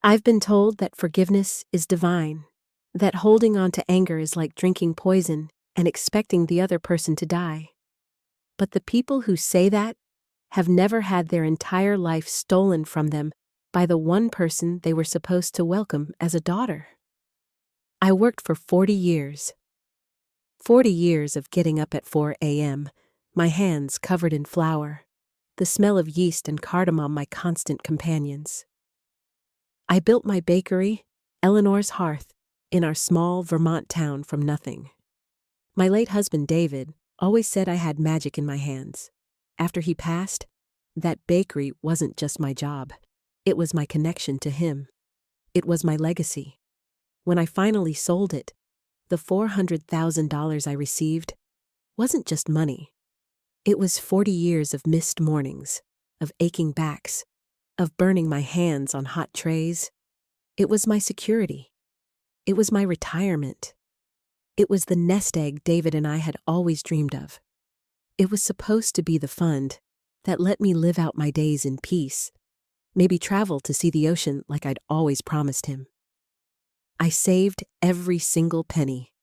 I've been told that forgiveness is divine, that holding on to anger is like drinking poison and expecting the other person to die. But the people who say that have never had their entire life stolen from them by the one person they were supposed to welcome as a daughter. I worked for 40 years. 40 years of getting up at 4 a.m., my hands covered in flour, the smell of yeast and cardamom my constant companions. I built my bakery, Eleanor's Hearth, in our small Vermont town from nothing. My late husband, David, always said I had magic in my hands. After he passed, that bakery wasn't just my job. It was my connection to him. It was my legacy. When I finally sold it, the $400,000 I received wasn't just money. It was 40 years of missed mornings, of aching backs, of burning my hands on hot trays. It was my security. It was my retirement. It was the nest egg David and I had always dreamed of. It was supposed to be the fund that let me live out my days in peace, maybe travel to see the ocean like I'd always promised him. I saved every single penny.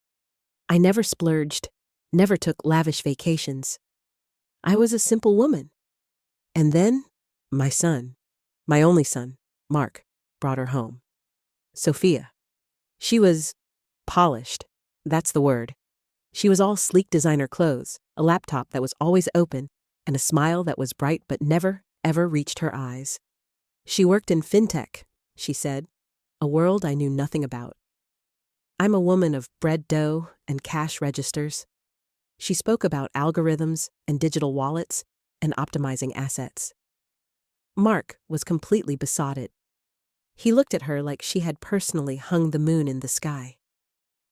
I never splurged, never took lavish vacations. I was a simple woman. And then, my son, my only son, Mark, brought her home. Sophia. She was polished. That's the word. She was all sleek designer clothes, a laptop that was always open, and a smile that was bright but never, ever reached her eyes. She worked in fintech, she said, a world I knew nothing about. I'm a woman of bread dough and cash registers. She spoke about algorithms and digital wallets and optimizing assets. Mark was completely besotted. He looked at her like she had personally hung the moon in the sky.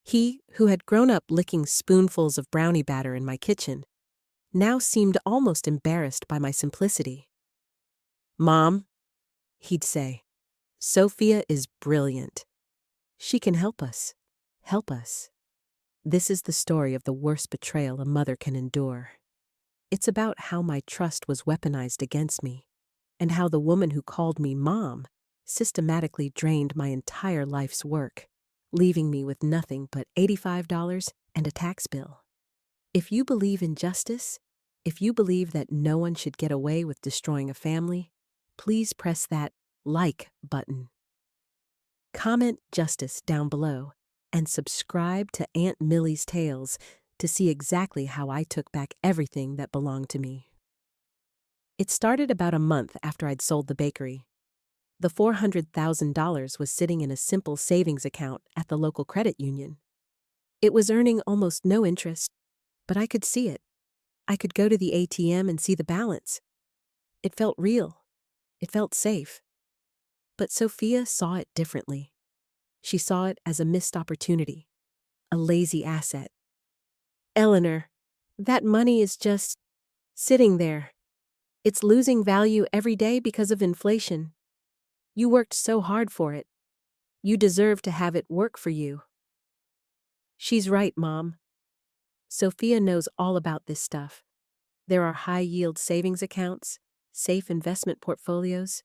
He, who had grown up licking spoonfuls of brownie batter in my kitchen, now seemed almost embarrassed by my simplicity. "Mom," he'd say, "Sophia is brilliant. She can help us. Help us." This is the story of the worst betrayal a mother can endure. It's about how my trust was weaponized against me, and how the woman who called me Mom systematically drained my entire life's work, leaving me with nothing but $85 and a tax bill. If you believe in justice, if you believe that no one should get away with destroying a family, please press that like button. Comment justice down below and subscribe to Aunt Millie's Tales to see exactly how I took back everything that belonged to me. It started about a month after I'd sold the bakery. The $400,000 was sitting in a simple savings account at the local credit union. It was earning almost no interest, but I could see it. I could go to the ATM and see the balance. It felt real. It felt safe. But Sophia saw it differently. She saw it as a missed opportunity, a lazy asset. "Eleanor, that money is just sitting there. It's losing value every day because of inflation. You worked so hard for it. You deserve to have it work for you." She's right, Mom. Sophia knows all about this stuff. There are high-yield savings accounts, safe investment portfolios,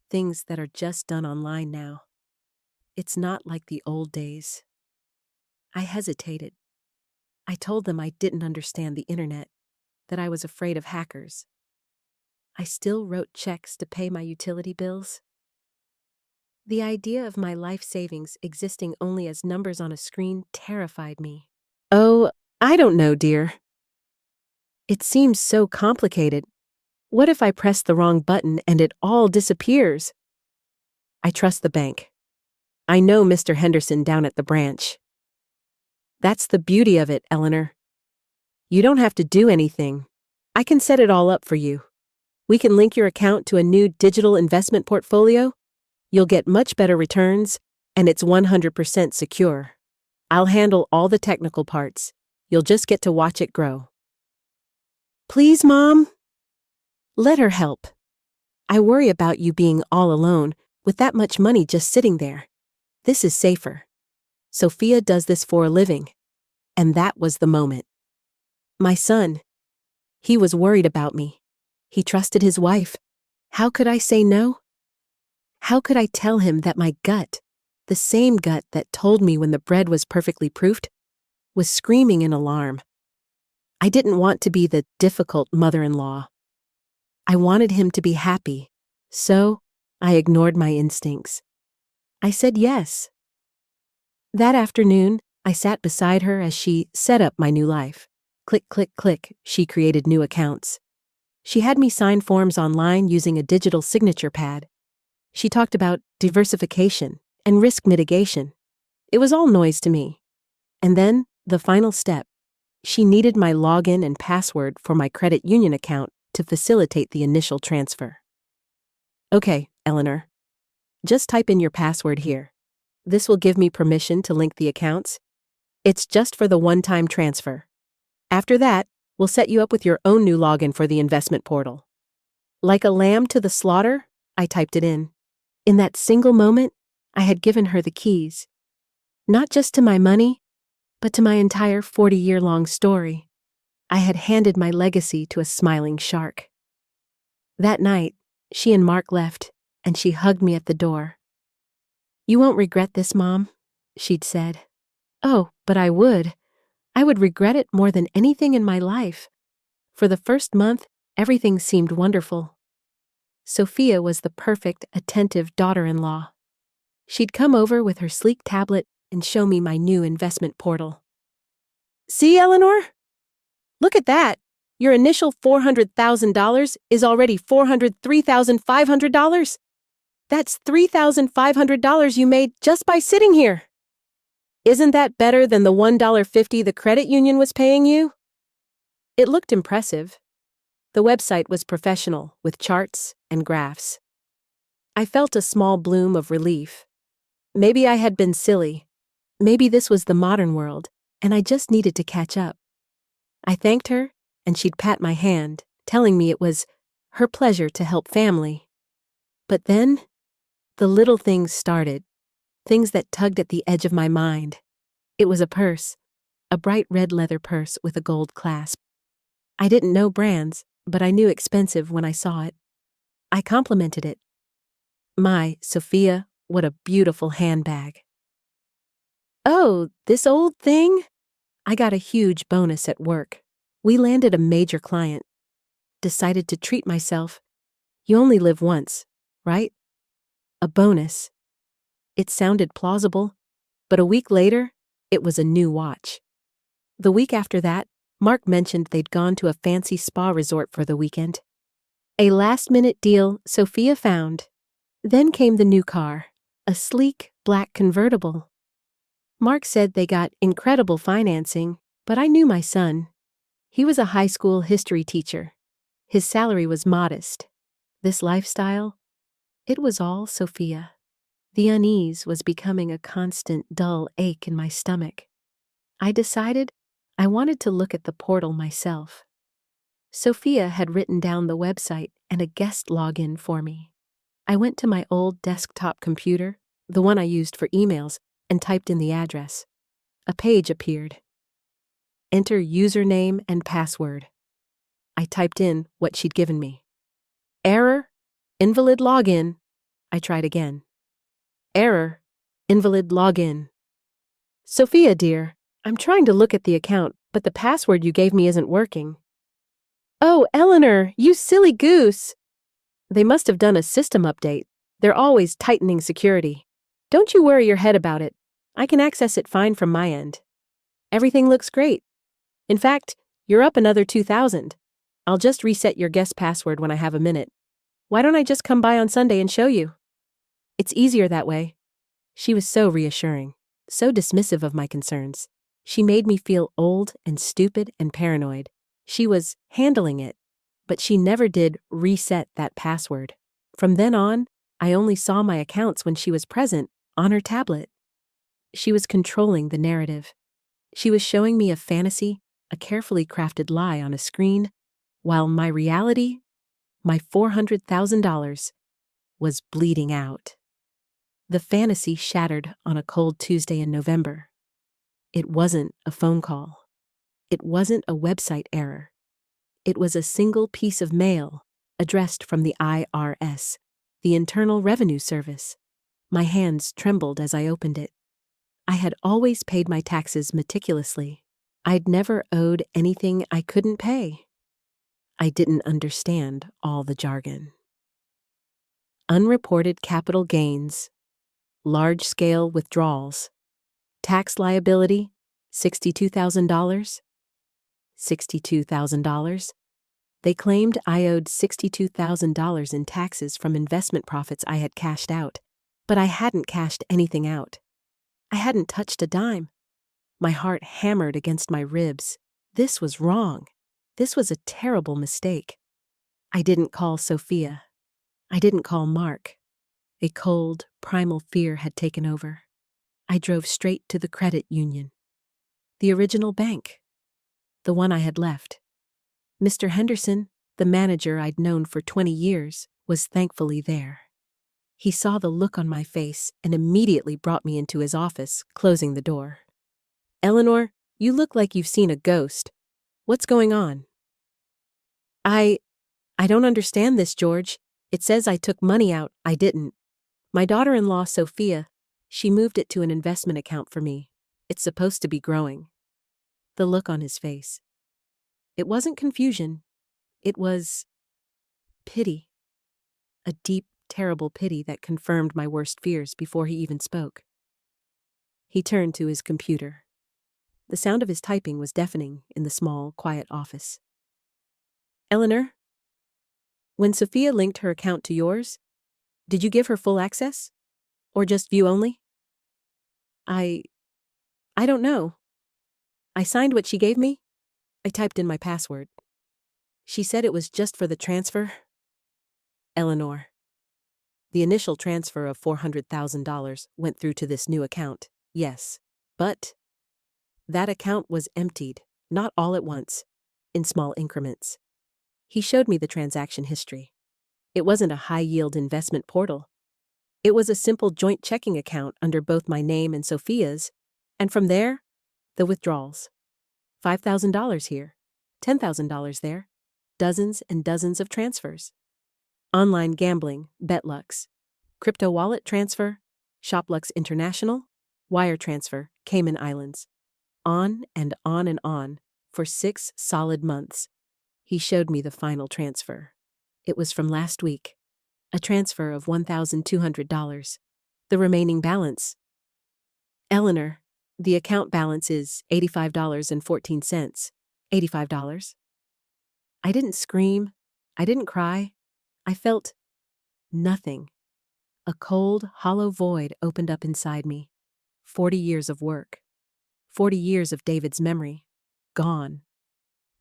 things that are just done online now. It's not like the old days. I hesitated. I told them I didn't understand the internet, that I was afraid of hackers. I still wrote checks to pay my utility bills. The idea of my life savings existing only as numbers on a screen terrified me. "Oh, I don't know, dear. It seems so complicated. What if I press the wrong button and it all disappears?" "I trust the bank. I know Mr. Henderson down at the branch." "That's the beauty of it, Eleanor. You don't have to do anything. I can set it all up for you. We can link your account to a new digital investment portfolio. You'll get much better returns, and it's 100% secure. I'll handle all the technical parts. You'll just get to watch it grow." "Please, Mom." "Let her help. I worry about you being all alone with that much money just sitting there. This is safer. Sophia does this for a living." And that was the moment. My son. He was worried about me. He trusted his wife. How could I say no? How could I tell him that my gut, the same gut that told me when the bread was perfectly proofed, was screaming in alarm? I didn't want to be the difficult mother-in-law. I wanted him to be happy, so I ignored my instincts. I said yes. That afternoon, I sat beside her as she set up my new life. Click, click, click, she created new accounts. She had me sign forms online using a digital signature pad. She talked about diversification and risk mitigation. It was all noise to me. And then, the final step. She needed my login and password for my credit union account to facilitate the initial transfer. Okay, Eleanor. Just type in your password here. This will give me permission to link the accounts. It's just for the one-time transfer. After that, we'll set you up with your own new login for the investment portal. Like a lamb to the slaughter, I typed it in. In that single moment, I had given her the keys. Not just to my money, but to my entire 40-year-long story. I had handed my legacy to a smiling shark. That night, she and Mark left, and she hugged me at the door. "You won't regret this, Mom," she'd said. Oh, but I would. I would regret it more than anything in my life. For the first month, everything seemed wonderful. Sophia was the perfect, attentive daughter-in-law. She'd come over with her sleek tablet and show me my new investment portal. "See, Eleanor? Look at that. Your initial $400,000 is already $403,500. That's $3,500 you made just by sitting here. Isn't that better than the $1.50 the credit union was paying you?" It looked impressive. The website was professional, with charts and graphs. I felt a small bloom of relief. Maybe I had been silly. Maybe this was the modern world, and I just needed to catch up. I thanked her, and she'd pat my hand, telling me it was her pleasure to help family. But then, the little things started, things that tugged at the edge of my mind. It was a purse, a bright red leather purse with a gold clasp. I didn't know brands, but I knew expensive when I saw it. I complimented it. "My, Sophia, what a beautiful handbag." "Oh, this old thing?" I got a huge bonus at work. We landed a major client. Decided to treat myself. You only live once, right? A bonus. It sounded plausible, but a week later, it was a new watch. The week after that, Mark mentioned they'd gone to a fancy spa resort for the weekend. A last-minute deal Sophia found. Then came the new car, a sleek, black convertible. Mark said they got incredible financing, but I knew my son. He was a high school history teacher. His salary was modest. This lifestyle, it was all Sophia. The unease was becoming a constant, dull ache in my stomach. I decided I wanted to look at the portal myself. Sophia had written down the website and a guest login for me. I went to my old desktop computer, the one I used for emails, and typed in the address. A page appeared. Enter username and password. I typed in what she'd given me. Error, invalid login. I tried again. Error, invalid login. "Sophia, dear, I'm trying to look at the account, but the password you gave me isn't working." "Oh, Eleanor, you silly goose." They must have done a system update. They're always tightening security. Don't you worry your head about it. I can access it fine from my end. Everything looks great. In fact, you're up another $2,000. I'll just reset your guest password when I have a minute. Why don't I just come by on Sunday and show you? It's easier that way. She was so reassuring, so dismissive of my concerns. She made me feel old and stupid and paranoid. She was handling it, but she never did reset that password. From then on, I only saw my accounts when she was present, on her tablet. She was controlling the narrative. She was showing me a fantasy, a carefully crafted lie on a screen, while my reality, my $400,000, was bleeding out. The fantasy shattered on a cold Tuesday in November. It wasn't a phone call. It wasn't a website error. It was a single piece of mail addressed from the IRS, The Internal Revenue Service. My hands trembled as I opened it. I had always paid my taxes meticulously. I'd never owed anything I couldn't pay. I didn't understand all the jargon. Unreported capital gains, large-scale withdrawals, tax liability, $62,000. $62,000. They claimed I owed $62,000 in taxes from investment profits I had cashed out, but I hadn't cashed anything out. I hadn't touched a dime. My heart hammered against my ribs. This was wrong. This was a terrible mistake. I didn't call Sophia. I didn't call Mark. A cold, primal fear had taken over. I drove straight to the credit union. The original bank. The one I had left. Mr. Henderson, the manager I'd known for 20 years, was thankfully there. He saw the look on my face and immediately brought me into his office, closing the door. "Eleanor, you look like you've seen a ghost. What's going on?" I don't understand this, George. It says I took money out. I didn't. My daughter-in-law, Sophia, she moved it to an investment account for me. It's supposed to be growing. The look on his face. It wasn't confusion. It was pity. A deep, terrible pity that confirmed my worst fears before he even spoke. He turned to his computer. The sound of his typing was deafening in the small, quiet office. "Eleanor, when Sophia linked her account to yours, did you give her full access? Or just view only?" I don't know. I signed what she gave me. I typed in my password. She said it was just for the transfer. Eleanor. The initial transfer of $400,000 went through to this new account, yes. But that account was emptied, not all at once, in small increments. He showed me the transaction history. It wasn't a high-yield investment portal. It was a simple joint checking account under both my name and Sophia's, and from there, the withdrawals. $5,000 here, $10,000 there, dozens and dozens of transfers. Online gambling, BetLux, crypto wallet transfer, ShopLux International, wire transfer, Cayman Islands. On and on and on, for 6 solid months. He showed me the final transfer. It was from last week. A transfer of $1,200. The remaining balance. Eleanor, the account balance is $85.14. $85. I didn't scream. I didn't cry. I felt nothing. A cold, hollow void opened up inside me. 40 years of work. 40 years of David's memory. Gone.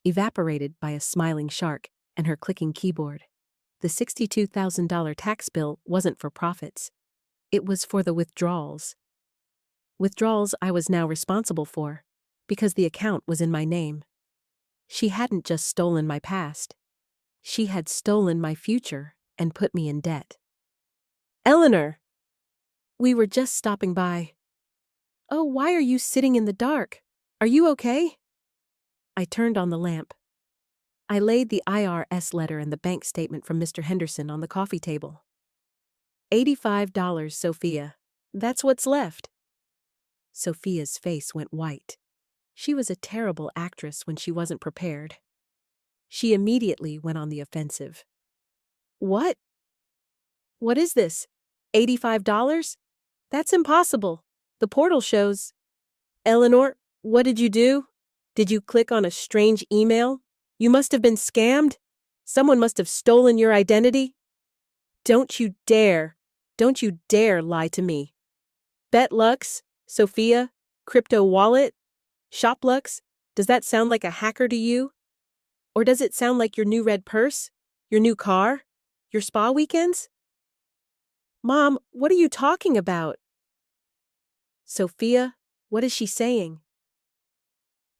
Evaporated by a smiling shark and her clicking keyboard. The $62,000 tax bill wasn't for profits. It was for the withdrawals. Withdrawals I was now responsible for, because the account was in my name. She hadn't just stolen my past. She had stolen my future and put me in debt. "Eleanor!" "We were just stopping by." "Oh, why are you sitting in the dark? Are you okay?" I turned on the lamp. I laid the IRS letter and the bank statement from Mr. Henderson on the coffee table. $85, Sophia. That's what's left. Sophia's face went white. She was a terrible actress when she wasn't prepared. She immediately went on the offensive. "What? What is this? $85? That's impossible. The portal shows." "Eleanor, what did you do? Did you click on a strange email? You must have been scammed. Someone must have stolen your identity. Don't you dare lie to me. BetLux, Sophia, crypto wallet, ShopLux, does that sound like a hacker to you? Or does it sound like your new red purse, your new car, your spa weekends?" "Mom, what are you talking about?" "Sophia, what is she saying?"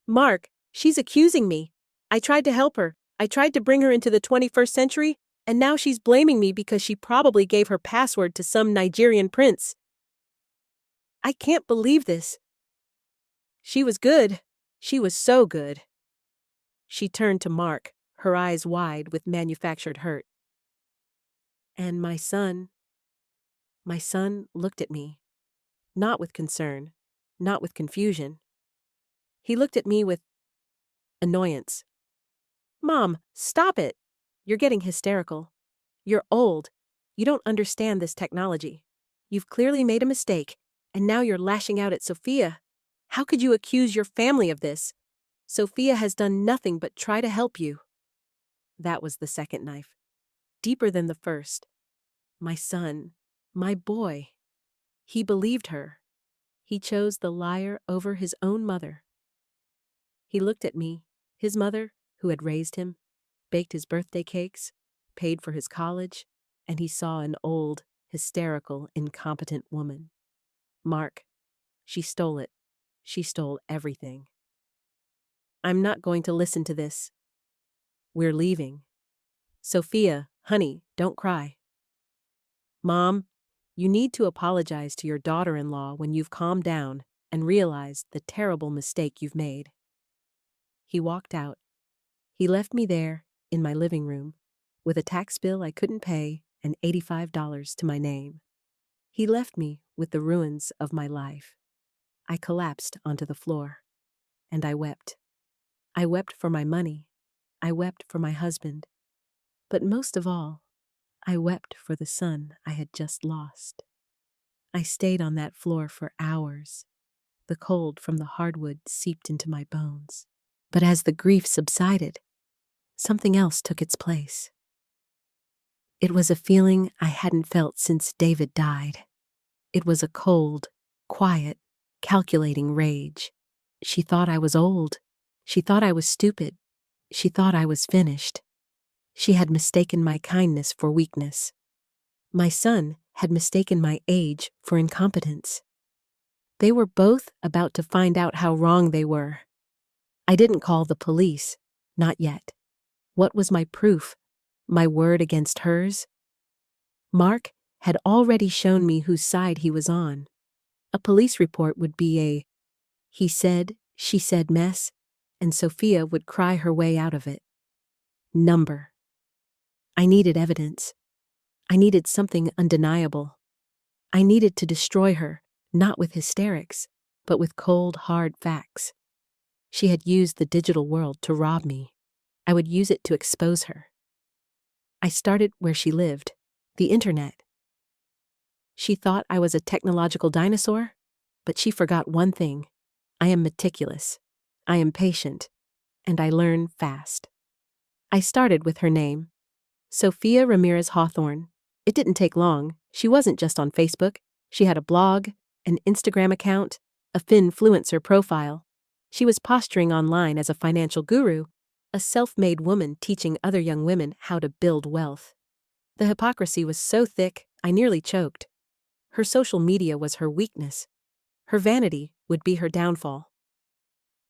"Mark, she's accusing me. I tried to help her. I tried to bring her into the 21st century, and now she's blaming me because she probably gave her password to some Nigerian prince. I can't believe this. She was good. She was so good." She turned to Mark, her eyes wide with manufactured hurt. And my son looked at me, not with concern, not with confusion. He looked at me with annoyance. Mom, stop it! You're getting hysterical. You're old. You don't understand this technology. You've clearly made a mistake, and now you're lashing out at Sophia. How could you accuse your family of this? Sophia has done nothing but try to help you. That was the second knife, deeper than the first. My son, my boy. He believed her. He chose the liar over his own mother. He looked at me, his mother, who had raised him, baked his birthday cakes, paid for his college, and he saw an old, hysterical, incompetent woman. Mark, she stole it. She stole everything. I'm not going to listen to this. We're leaving. Sophia, honey, don't cry. Mom, you need to apologize to your daughter-in-law when you've calmed down and realized the terrible mistake you've made. He walked out. He left me there, in my living room, with a tax bill I couldn't pay and $85 to my name. He left me with the ruins of my life. I collapsed onto the floor, and I wept. I wept for my money. I wept for my husband. But most of all, I wept for the son I had just lost. I stayed on that floor for hours. The cold from the hardwood seeped into my bones. But as the grief subsided, something else took its place. It was a feeling I hadn't felt since David died. It was a cold, quiet, calculating rage. She thought I was old. She thought I was stupid. She thought I was finished. She had mistaken my kindness for weakness. My son had mistaken my age for incompetence. They were both about to find out how wrong they were. I didn't call the police, not yet. What was my proof? My word against hers? Mark had already shown me whose side he was on. A police report would be a he said, she said mess, and Sophia would cry her way out of it. Number. I needed evidence. I needed something undeniable. I needed to destroy her, not with hysterics, but with cold, hard facts. She had used the digital world to rob me. I would use it to expose her. I started where she lived, the internet. She thought I was a technological dinosaur, but she forgot one thing. I am meticulous. I am patient. And I learn fast. I started with her name, Sophia Ramirez Hawthorne. It didn't take long. She wasn't just on Facebook. She had a blog, an Instagram account, a Finfluencer profile. She was posturing online as a financial guru, a self-made woman teaching other young women how to build wealth. The hypocrisy was so thick, I nearly choked. Her social media was her weakness. Her vanity would be her downfall.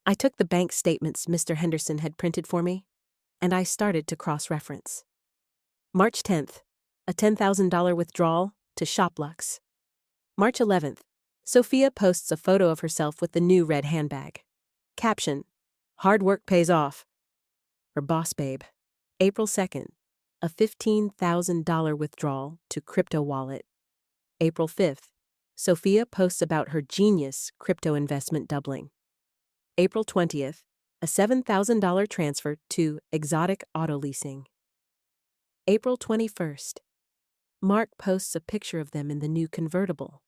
I took the bank statements Mr. Henderson had printed for me, and I started to cross-reference. March 10th, a $10,000 withdrawal to ShopLux. March 11th, Sophia posts a photo of herself with the new red handbag. Caption, hard work pays off. Her boss babe. April 2nd, a $15,000 withdrawal to crypto wallet. April 5th, Sophia posts about her genius crypto investment doubling. April 20th, a $7,000 transfer to exotic auto leasing. April 21st, Mark posts a picture of them in the new convertible.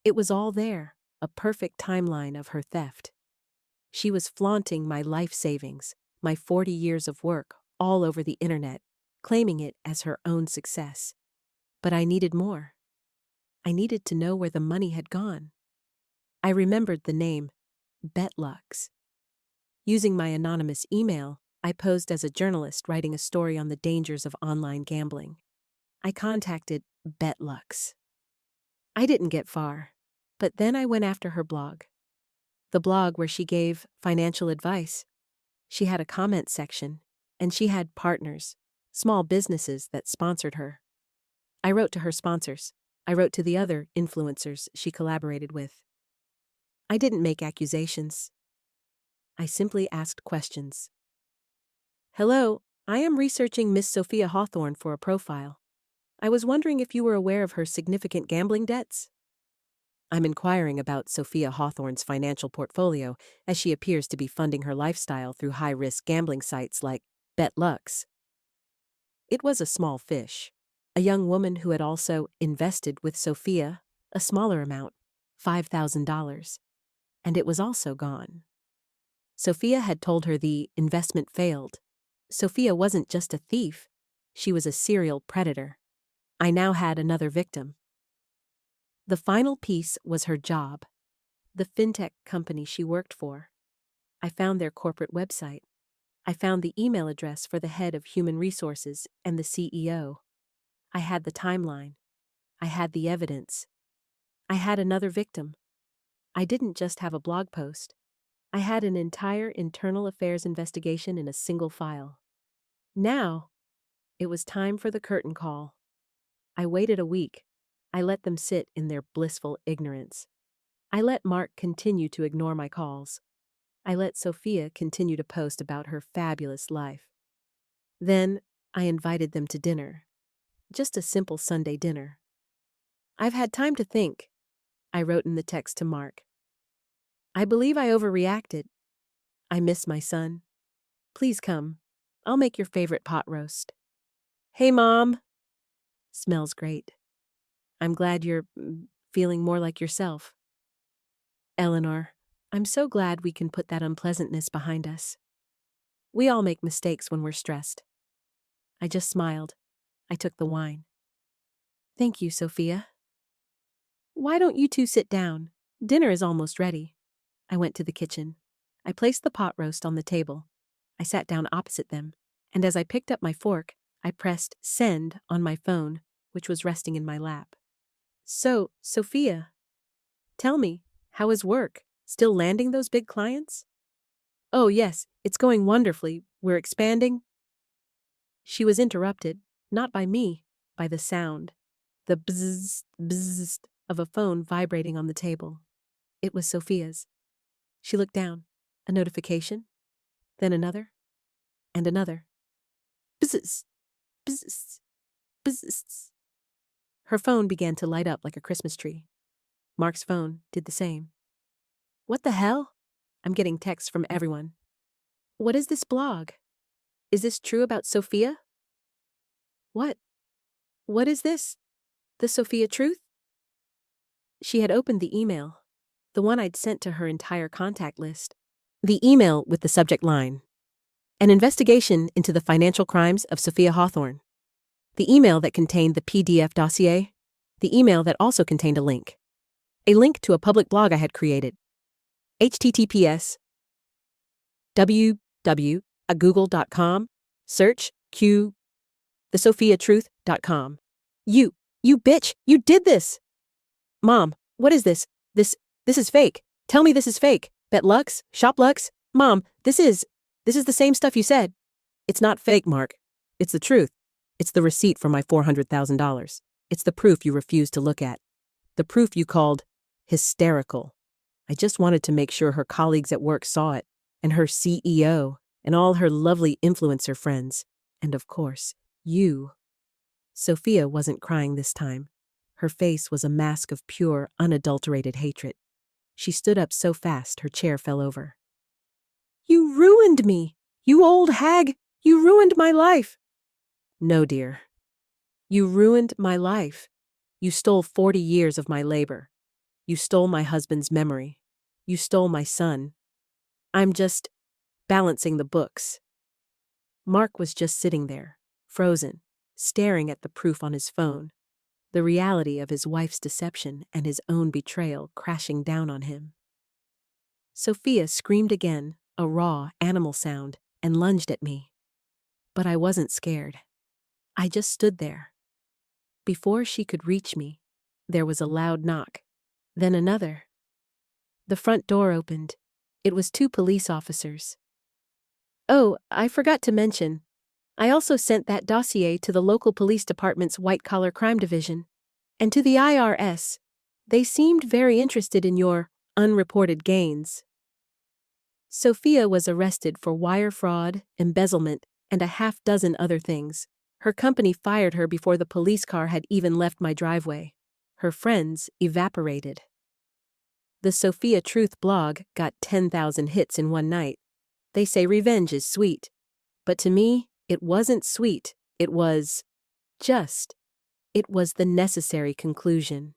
It was all there, a perfect timeline of her theft. She was flaunting my life savings, my 40 years of work, all over the internet, claiming it as her own success. But I needed more. I needed to know where the money had gone. I remembered the name, Betlux. Using my anonymous email, I posed as a journalist writing a story on the dangers of online gambling. I contacted Betlux. I didn't get far, but then I went after her blog. The blog where she gave financial advice. She had a comment section, and she had partners, small businesses that sponsored her. I wrote to her sponsors. I wrote to the other influencers she collaborated with. I didn't make accusations. I simply asked questions. Hello, I am researching Miss Sophia Hawthorne for a profile. I was wondering if you were aware of her significant gambling debts. I'm inquiring about Sophia Hawthorne's financial portfolio, as she appears to be funding her lifestyle through high-risk gambling sites like BetLux. It was a small fish. A young woman who had also invested with Sophia, a smaller amount, $5,000, and it was also gone. Sophia had told her the investment failed. Sophia wasn't just a thief, she was a serial predator. I now had another victim. The final piece was her job, the fintech company she worked for. I found their corporate website. I found the email address for the head of human resources and the CEO. I had the timeline. I had the evidence. I had another victim. I didn't just have a blog post. I had an entire internal affairs investigation in a single file. Now, it was time for the curtain call. I waited a week. I let them sit in their blissful ignorance. I let Mark continue to ignore my calls. I let Sophia continue to post about her fabulous life. Then, I invited them to dinner. Just a simple Sunday dinner. I've had time to think, I wrote in the text to Mark. I believe I overreacted. I miss my son. Please come. I'll make your favorite pot roast. Hey, Mom. Smells great. I'm glad you're feeling more like yourself. Eleanor, I'm so glad we can put that unpleasantness behind us. We all make mistakes when we're stressed. I just smiled. I took the wine. Thank you, Sophia. Why don't you two sit down? Dinner is almost ready. I went to the kitchen. I placed the pot roast on the table. I sat down opposite them, and as I picked up my fork, I pressed send on my phone, which was resting in my lap. So, Sophia, tell me, how is work? Still landing those big clients? Oh, yes, it's going wonderfully. We're expanding. She was interrupted, not by me, by the sound, the bzzz, bzzz of a phone vibrating on the table. It was Sophia's. She looked down. A notification, then another, and another. Bzzz, bzzz, bzzz. Her phone began to light up like a Christmas tree. Mark's phone did the same. What the hell? I'm getting texts from everyone. What is this blog? Is this true about Sophia? What? What is this? The Sophia truth? She had opened the email, the one I'd sent to her entire contact list. The email with the subject line, an investigation into the financial crimes of Sophia Hawthorne. The email that contained the PDF dossier. The email that also contained a link. A link to a public blog I had created. https www.google.com search q thesophiatruth.com. You bitch, you did this! Mom, what is this? This is fake. Tell me this is fake. BetLux? ShopLux? Mom, this is the same stuff you said. It's not fake, Mark. It's the truth. It's the receipt for my $400,000. It's the proof you refused to look at. The proof you called hysterical. I just wanted to make sure her colleagues at work saw it, and her CEO, and all her lovely influencer friends, and of course, you. Sophia wasn't crying this time. Her face was a mask of pure, unadulterated hatred. She stood up so fast her chair fell over. You ruined me! You old hag! You ruined my life! No, dear. You ruined my life. You stole 40 years of my labor. You stole my husband's memory. You stole my son. I'm just balancing the books. Mark was just sitting there, frozen, staring at the proof on his phone, the reality of his wife's deception and his own betrayal crashing down on him. Sophia screamed again, a raw, animal sound, and lunged at me. But I wasn't scared. I just stood there. Before she could reach me, there was a loud knock, then another. The front door opened. It was 2 police officers. Oh, I forgot to mention, I also sent that dossier to the local police department's white-collar crime division, and to the IRS. They seemed very interested in your unreported gains. Sophia was arrested for wire fraud, embezzlement, and a half-dozen other things. Her company fired her before the police car had even left my driveway. Her friends evaporated. The Sophia Truth blog got 10,000 hits in one night. They say revenge is sweet. But to me, it wasn't sweet. It was just. It was the necessary conclusion.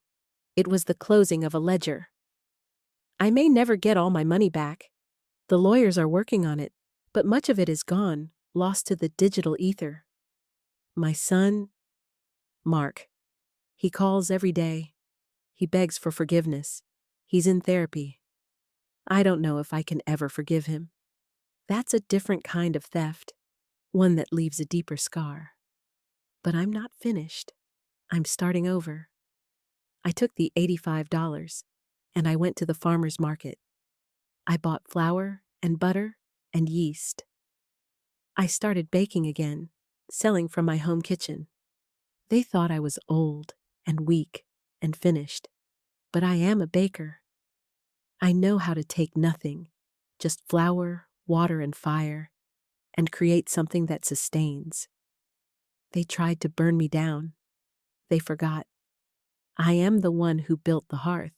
It was the closing of a ledger. I may never get all my money back. The lawyers are working on it, but much of it is gone, lost to the digital ether. My son, Mark. He calls every day. He begs for forgiveness. He's in therapy. I don't know if I can ever forgive him. That's a different kind of theft, one that leaves a deeper scar. But I'm not finished. I'm starting over. I took the $85 and I went to the farmer's market. I bought flour and butter and yeast. I started baking again, selling from my home kitchen. They thought I was old and weak and finished, but I am a baker. I know how to take nothing, just flour, water, and fire, and create something that sustains. They tried to burn me down. They forgot. I am the one who built the hearth.